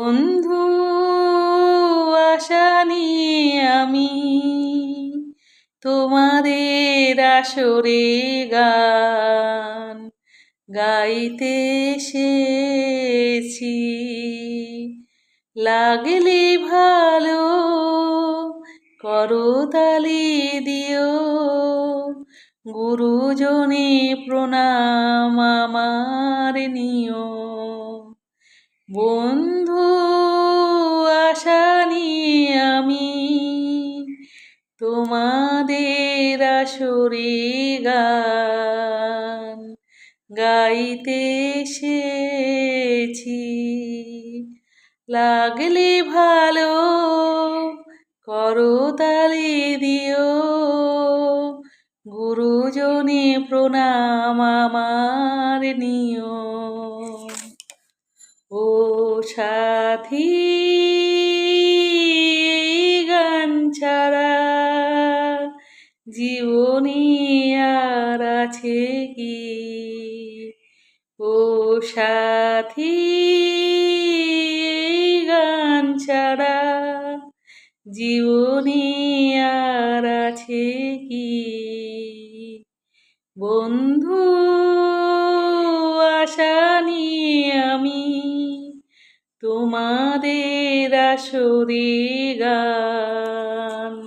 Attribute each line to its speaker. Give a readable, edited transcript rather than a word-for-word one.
Speaker 1: বন্ধু আশা নিয়ে আমি তোমাদের আসরে গান গাইতে এসেছি। লাগলে ভালো করতালি দিও, গুরুজনে প্রণাম আমার নিও। বন্ধু আশা নিয়ে আমি তোমাদের আসরে গান গাইতে এসেছি। লাগলে ভালো করতালি দিও, গুরুজনে প্রণাম আমার নিও। ও সাথী, গান ছাড়া জীবনী আর আছে কি? ও সাথী, গান ছাড়া জীবনী আর আছে কি? বন্ধু আশা নিয়ে আমি তোমাদের আসরে গান